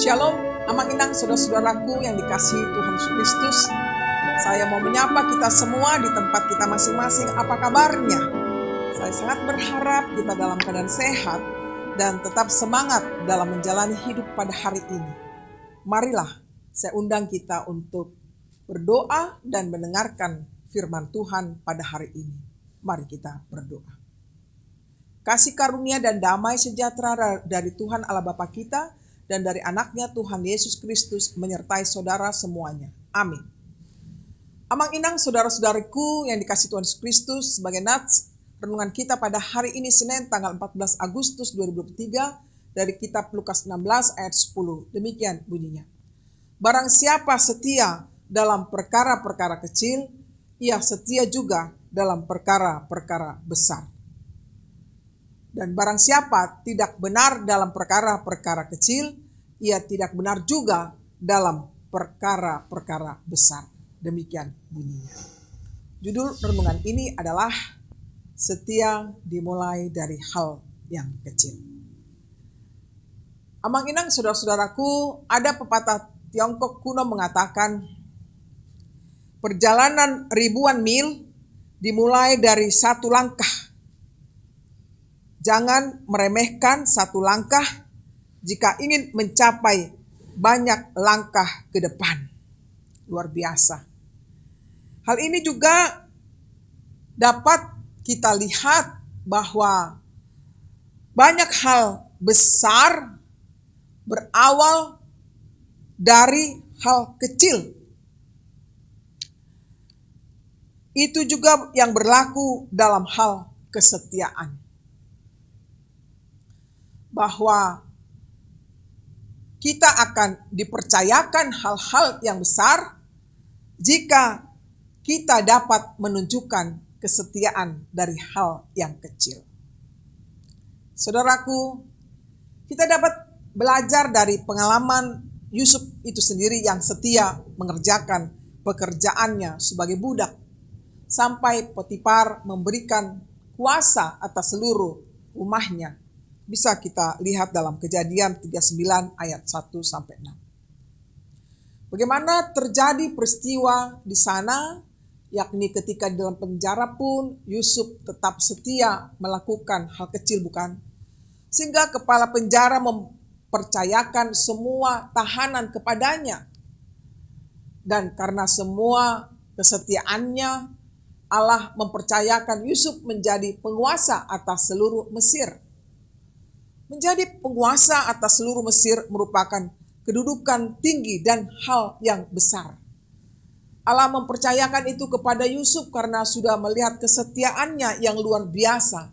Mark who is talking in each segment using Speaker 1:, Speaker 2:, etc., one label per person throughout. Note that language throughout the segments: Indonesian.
Speaker 1: Shalom, Amang Inang, saudara-saudaraku yang dikasihi Tuhan Yesus Kristus. Saya mau menyapa kita semua di tempat kita masing-masing. Apa kabarnya? Saya sangat berharap kita dalam keadaan sehat dan tetap semangat dalam menjalani hidup pada hari ini. Marilah saya undang kita untuk berdoa dan mendengarkan firman Tuhan pada hari ini. Mari kita berdoa. Kasih karunia dan damai sejahtera dari Tuhan Allah Bapa kita dan dari anaknya Tuhan Yesus Kristus menyertai saudara semuanya. Amin. Amang Inang, saudara-saudariku yang dikasihi Tuhan Yesus Kristus, sebagai nats renungan kita pada hari ini Senin tanggal 14 Agustus 2023 dari kitab Lukas 16 ayat 10. Demikian bunyinya. Barang siapa setia dalam perkara-perkara kecil, ia setia juga dalam perkara-perkara besar. Dan barang siapa tidak benar dalam perkara-perkara kecil, ia tidak benar juga dalam perkara-perkara besar. Demikian bunyinya. Judul renungan ini adalah setia dimulai dari hal yang kecil. Amang Inang, saudara-saudaraku, ada pepatah Tiongkok kuno mengatakan, perjalanan ribuan mil dimulai dari satu langkah. Jangan meremehkan satu langkah jika ingin mencapai banyak langkah ke depan. Luar biasa. Hal ini juga dapat kita lihat bahwa banyak hal besar berawal dari hal kecil. Itu juga yang berlaku dalam hal kesetiaan. Bahwa kita akan dipercayakan hal-hal yang besar jika kita dapat menunjukkan kesetiaan dari hal yang kecil. Saudaraku, kita dapat belajar dari pengalaman Yusuf itu sendiri yang setia mengerjakan pekerjaannya sebagai budak sampai Potifar memberikan kuasa atas seluruh rumahnya. Bisa kita lihat dalam Kejadian 39 ayat 1-6. Bagaimana terjadi peristiwa di sana, yakni ketika di dalam penjara pun Yusuf tetap setia melakukan hal kecil, bukan? Sehingga kepala penjara mempercayakan semua tahanan kepadanya. Dan karena semua kesetiaannya, Allah mempercayakan Yusuf menjadi penguasa atas seluruh Mesir. Menjadi penguasa atas seluruh Mesir merupakan kedudukan tinggi dan hal yang besar. Allah mempercayakan itu kepada Yusuf karena sudah melihat kesetiaannya yang luar biasa.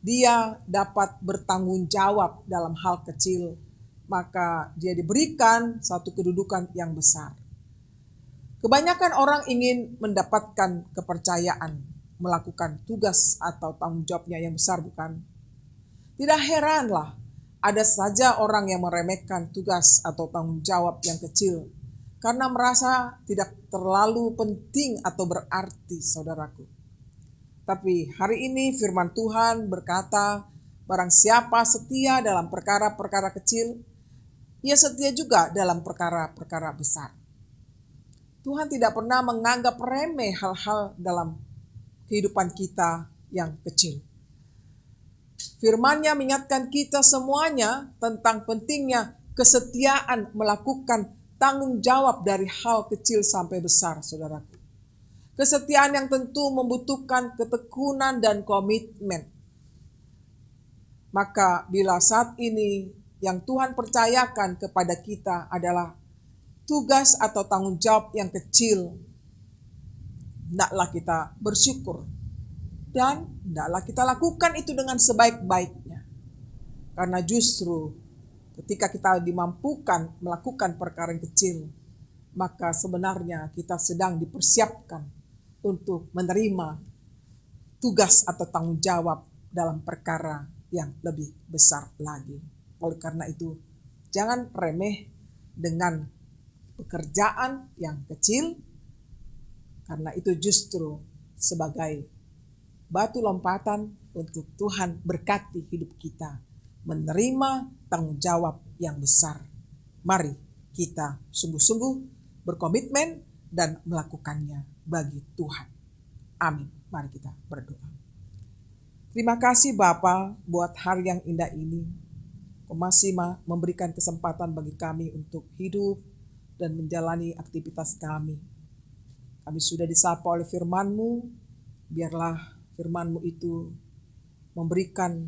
Speaker 1: Dia dapat bertanggung jawab dalam hal kecil, maka dia diberikan satu kedudukan yang besar. Kebanyakan orang ingin mendapatkan kepercayaan, melakukan tugas atau tanggung jawabnya yang besar, bukan? Tidak heranlah ada saja orang yang meremehkan tugas atau tanggung jawab yang kecil karena merasa tidak terlalu penting atau berarti, saudaraku. Tapi hari ini firman Tuhan berkata, barang siapa setia dalam perkara-perkara kecil, ia setia juga dalam perkara-perkara besar. Tuhan tidak pernah menganggap remeh hal-hal dalam kehidupan kita yang kecil. Firman-Nya mengingatkan kita semuanya tentang pentingnya kesetiaan melakukan tanggung jawab dari hal kecil sampai besar, saudaraku. Kesetiaan yang tentu membutuhkan ketekunan dan komitmen. Maka bila saat ini yang Tuhan percayakan kepada kita adalah tugas atau tanggung jawab yang kecil, hendaklah kita bersyukur. Dan hendaklah kita lakukan itu dengan sebaik-baiknya. Karena justru ketika kita dimampukan melakukan perkara yang kecil, maka sebenarnya kita sedang dipersiapkan untuk menerima tugas atau tanggung jawab dalam perkara yang lebih besar lagi. Oleh karena itu, jangan remeh dengan pekerjaan yang kecil, karena itu justru sebagai batu lompatan untuk Tuhan berkati hidup kita, menerima tanggung jawab yang besar Mari kita sungguh-sungguh berkomitmen dan melakukannya bagi Tuhan. Amin. Mari kita berdoa. Terima kasih Bapa buat hari yang indah ini. Kau masih memberikan kesempatan bagi kami untuk hidup dan menjalani aktivitas kami. Kami sudah disapa oleh firman-Mu, biarlah firman-Mu itu memberikan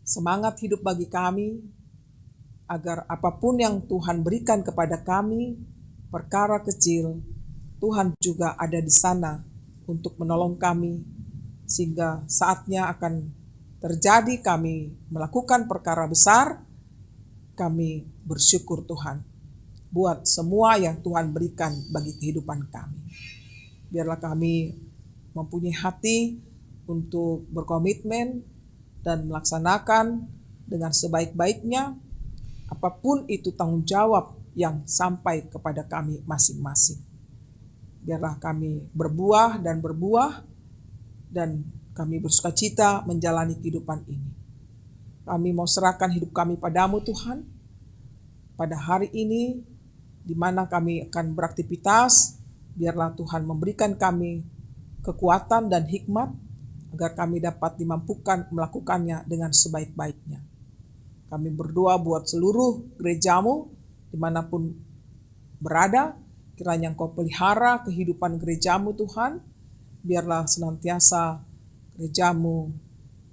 Speaker 1: semangat hidup bagi kami, agar apapun yang Tuhan berikan kepada kami, perkara kecil, Tuhan juga ada di sana untuk menolong kami, sehingga saatnya akan terjadi kami melakukan perkara besar. Kami bersyukur Tuhan buat semua yang Tuhan berikan bagi kehidupan kami. Biarlah kami mempunyai hati untuk berkomitmen dan melaksanakan dengan sebaik-baiknya apapun itu tanggung jawab yang sampai kepada kami masing-masing. Biarlah kami berbuah dan kami bersukacita menjalani kehidupan ini. Kami mau serahkan hidup kami padamu Tuhan. Pada hari ini, di mana kami akan beraktivitas, biarlah Tuhan memberikan kami kekuatan dan hikmat, agar kami dapat dimampukan melakukannya dengan sebaik-baiknya. Kami berdoa buat seluruh gerejamu, dimanapun berada, kiranya Engkau pelihara kehidupan gerejamu Tuhan, biarlah senantiasa gerejamu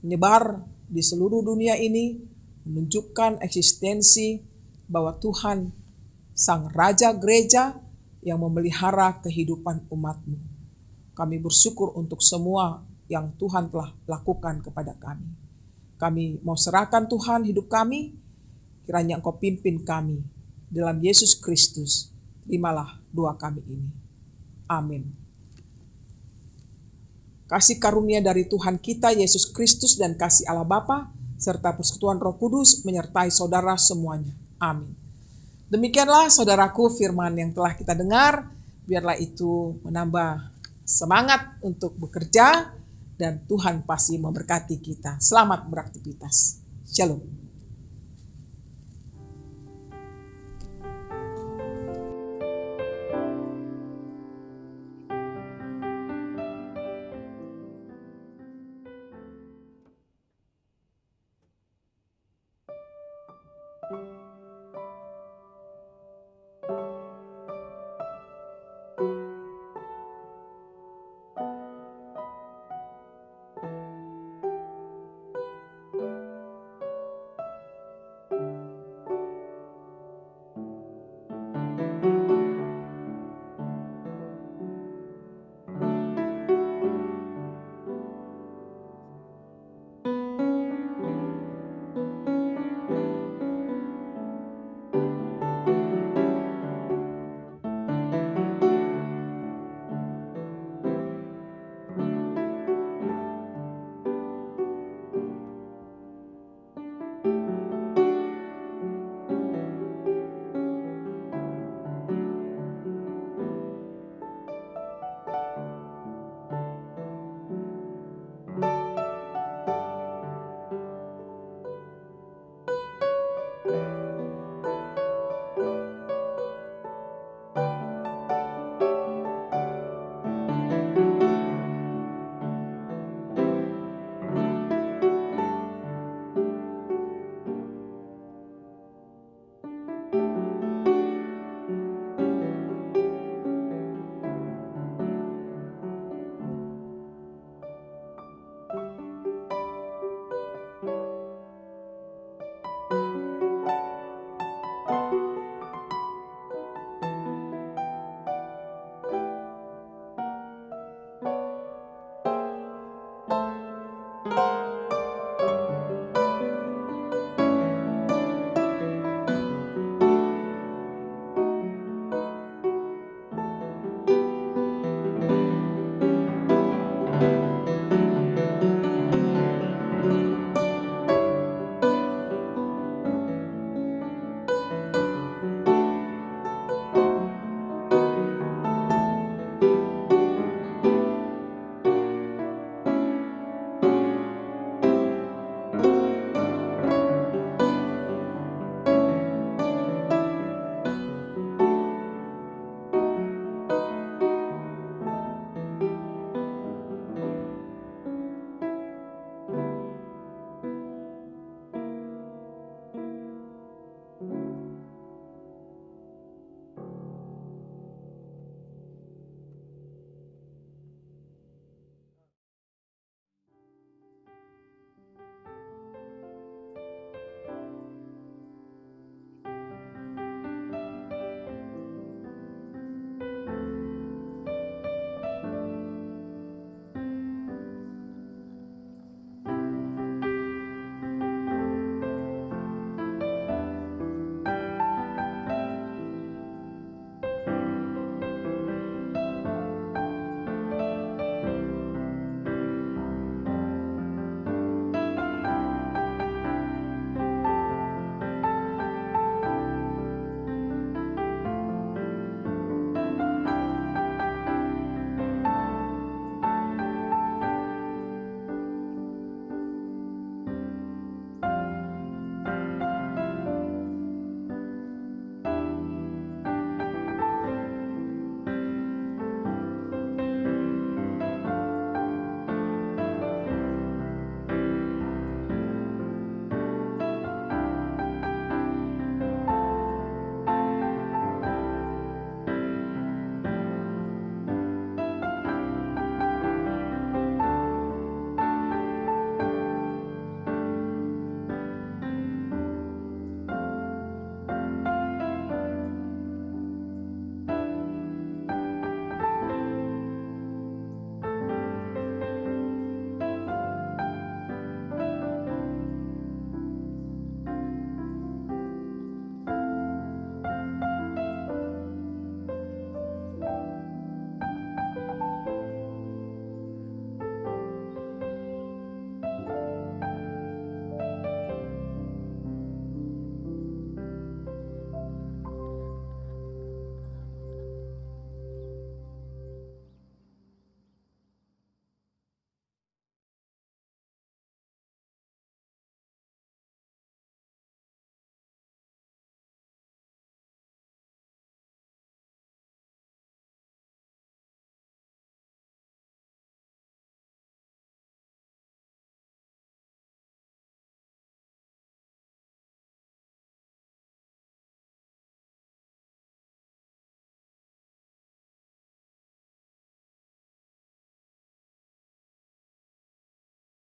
Speaker 1: menyebar di seluruh dunia ini, menunjukkan eksistensi bahwa Tuhan Sang Raja Gereja yang memelihara kehidupan umat-Mu. Kami bersyukur untuk semua yang Tuhan telah lakukan kepada kami. Kami mau serahkan Tuhan hidup kami, kiranya Engkau pimpin kami. Dalam Yesus Kristus, terimalah doa kami ini. Amin. Kasih karunia dari Tuhan kita Yesus Kristus dan kasih Allah Bapa serta persekutuan Roh Kudus menyertai saudara semuanya. Amin. Demikianlah saudaraku firman yang telah kita dengar, biarlah itu menambah semangat untuk bekerja dan Tuhan pasti memberkati kita. Selamat beraktivitas. Shalom.